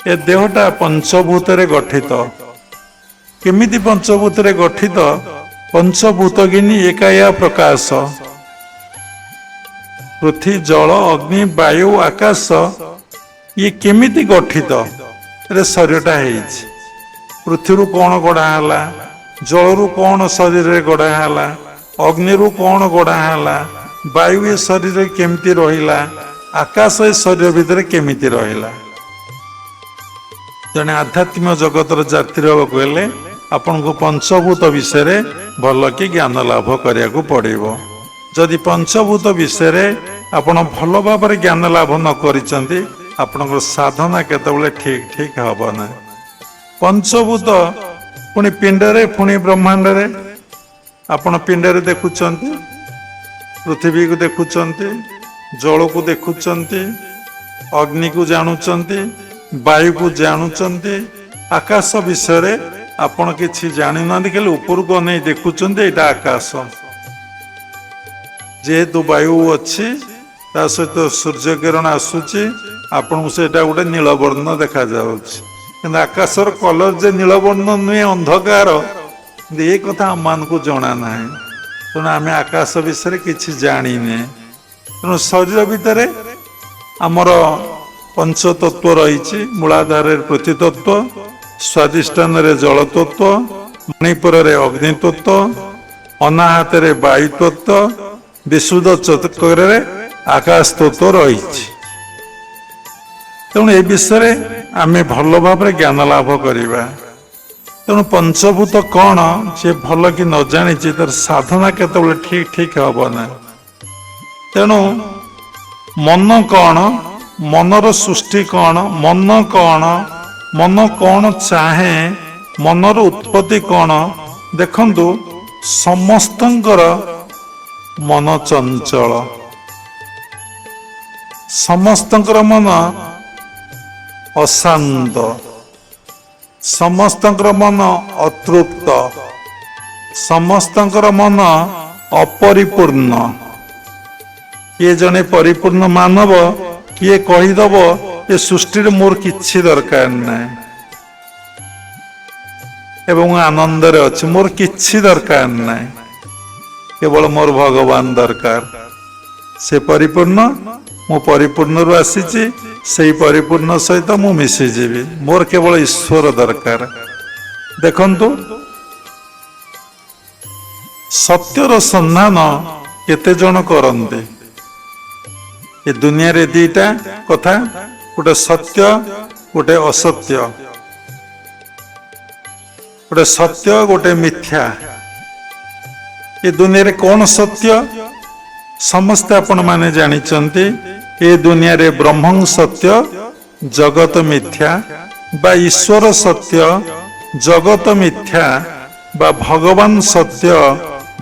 ए देहटा पंचभूत गठित केमिति पंचभूत गठित पंचभूतगिनी एकाया प्रकाश पृथ्वी जल अग्नि वायु आकाश ये केमिति गठित रे शरीरटा है पृथ्वी कौन गढ़ाला जल रु कौन शरीर रे गढ़ाला अग्नि रु कौन गढ़ाला वायु ए शरीर केमिति रहिला आकाश ए शरीर भितर केमिति रहिला जने आध्यात्मिक जगतर जाति हेले आपन को पंचभूत विषय भल कि ज्ञान लाभ करिया को पड़िबो जदि पंचभूत विषय आपन भल भाव ज्ञान लाभ न करिसंती आपन साधना केतबेले ठीक ठीक हब ना पंचभूत पुणी पिंडरे पुणी ब्रह्मांड रे आपन पिंडरे देखुचंती पृथ्वी को देखुचंती जल को देखुचंती अग्नि को जानुचंती वायु को जानुचंती आकाश विषय आपण किछि जानि ना देखले ऊपर को नहीं देखुचंती एटा आकाश जेहेतु वायु अच्छी ता सहित सूर्य किरण आसुची आपन से गोटे नीलवर्ण देखा जाउछि किंतु आकाशर कलर जे नीलवर्ण नुहे अंधकार ये कथा आम मान को जना ना तेणु आम आकाश विषय किछि जानिने तेणु शरीर भितर आमर पंचतत्व रही मूलाधार पृथ्वी तत्व स्वादिष्ठान जल तत्व मणिपुर अग्नि तत्व अनाहत वायु तत्व विशुद्ध चतुर आकाश तत्व रही तेणु ए विषय आम भल भाव ज्ञान लाभ करवा तेणु पंचभूत कौन सी भल कि न जानी तर साधना केतबेले ठीक ठीक हम ना तेणु मन कौन मनर सृष्टि कौन मन कौन चाहे मनर उत्पत्ति कौन देखंतु समस्तंकर मन चंचल समस्तंकर मन अशांत समस्तंकर मन अतृप्त समस्तंकर मन अपरिपूर्ण किए जने परिपूर्ण मानव किए कहीदब ये सृष्टि मोर किछि दरकार नहीं एवं आनंद रे अछि मोर किछि दरकार नहीं केवल मोर भगवान दरकार से परिपूर्ण मु परिपूर्ण रु आसीची से परिपूर्ण सहित मु मिशीजी मोर केवल ईश्वर दरकार देखंतु सत्यर संधान केते जन करते ये दुनिया रे दीटा कथा गोटे सत्य गोटे असत्य गोटे सत्य गोटे मिथ्या ये दुनिया रे कौन सत्य समस्त आपण माने जानिचंती ये दुनिया रे ब्रह्म सत्य जगत मिथ्या बा ईश्वर सत्य जगत मिथ्या बा भगवान सत्य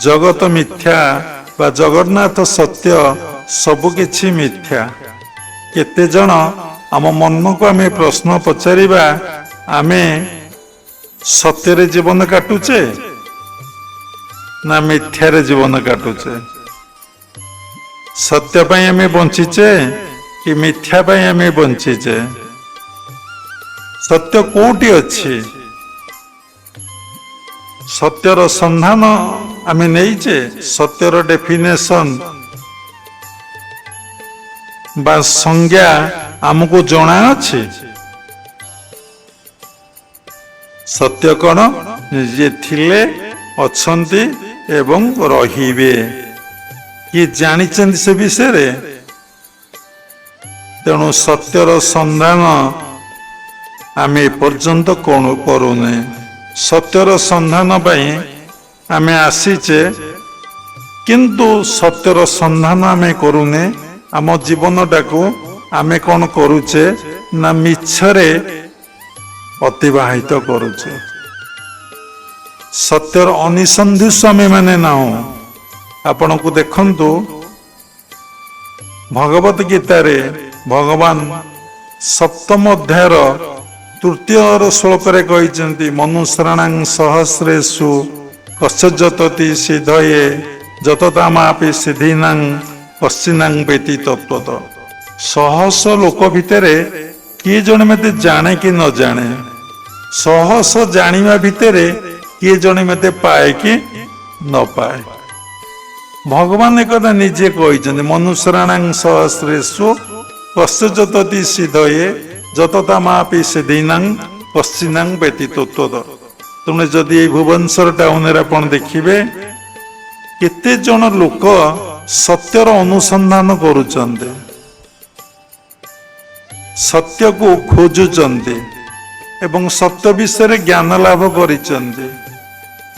जगत मिथ्या बा जगन्नाथ सत्य सबकिछि मिथ्या केते जन आम मन को आम प्रश्न पचारिबा आमे सत्य रे जीवन काटुचे ना मिथ्या रे जीवन काटुचे सत्य पाई आम बंचीचे कि मिथ्या पाई आम बंचीचे सत्य कोटी अच्छी सत्यर संधान आम नहींचे सत्यर डेफिनेशन बा संज्ञा आमको जना अच्छी सत्य कौन जे थिले अछंती एवं रहिबे कि जानिचंती से विषय रे तेणु सत्यर संधान आम एपर्यंत कौन करूने सत्यर संधान पाई आम आसीचे किंतु सत्यर संधान आम करूने आम जीवन टाकू आम कौन करुचे ना मिछरे अतिवाहित करुचे सत्यर अनिसंधि स्वामी माने ना आपण को देखंतु भगवत गीता रे भगवान सप्तम अध्यायर तृतीय श्लोक रे कहिसेंती मनुष्याणां सहस्रेषु कश्चिज्जतति सिद्धये जततामापि सिद्धीनां कश्चिनां वेति तत्त्वतः सहस्र लोक भितरे किए जने मते जाने कि न जाने सहस जानिबा भितरे किए जने मते पाए कि न पाए भगवान एक निजे कहते मनुष्यराणां सहस्रेषु कश्चित् सिद्धये जततामापि सिद्धीनां कश्चिनां व्यतीतोत्तद तुमने जदि ये भुवनेश्वर टाउन आपण देखिबे केते जन लोक सत्यर अनुसंधान करुचंदे सत्य को खोजुचंदे एवं सत्य विषय ज्ञान लाभ करिचंदे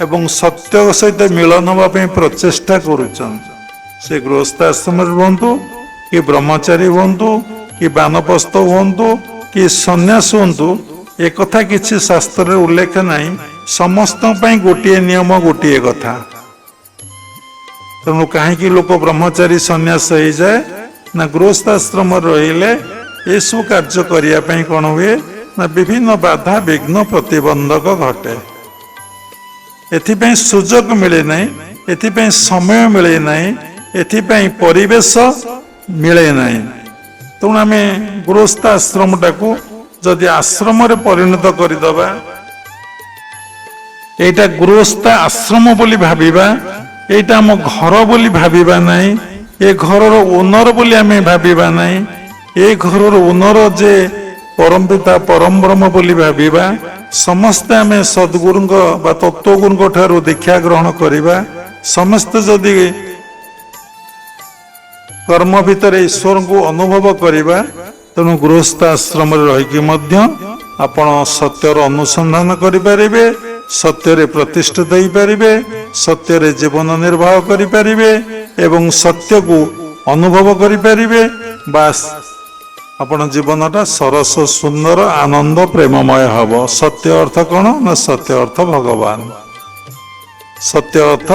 एवं सत्य सहित मिलन होगा प्रचेष्टा करुचन से गृहस्थाश्रम रुहतु कि ब्रह्मचारी हूँ कि बानप्रस्थ हूँ कि सन्यास हूँ एक कथा किसी शास्त्र उल्लेख नहीं समस्त गोटे नियम गोटे कथा तेणु कहीं लोक ब्रह्मचारी सन्यास हो जाए ना गृहस्थाश्रम रहिले ये सब कार्य करने कौन हुए ना विभिन्न बाधा विघ्न प्रतिबंधक घटे एथिपाई सुजोग मिले नहीं एथिपाई समय मिले नहीं एथिपाई परिवेश मिले नहीं तेणु आम गृहस्थाश्रम टाकू जदि आश्रम परिणत करदबा एटा गृहस्थ आश्रम बोली भाविबा एटा आम घर बोली भाविबा नहीं ए घर ओनर बोली आम भाविबा नहीं ए घर ओनर जे परम पिता परम ब्रह्म बोली भाविबा समस्ते आम सद्गुरु तत्वगुरु ठारू दीक्षा ग्रहण करवा समस्ते जदि कर्म भितर ईश्वर को अनुभव करवा तेणु गृहस्थ आश्रम रहीकि आपण सत्यर अनुसंधान करें सत्य प्रतिष्ठित हो पारे सत्य जीवन निर्वाह करें एवं सत्य को अनुभव करें बास आपण जीवनटा सरस सुंदर आनंद प्रेममय हब सत्य अर्थ कौन ना सत्य अर्थ भगवान सत्य अर्थ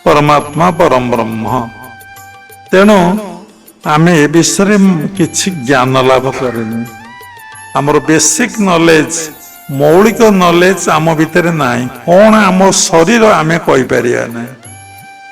परमात्मा परम ब्रह्म तेणु आम ए विषय किसी ज्ञान लाभ करें आमर बेसिक नॉलेज मौलिक नॉलेज आम भितर ना कौन आम शरीर आम कहीपर ना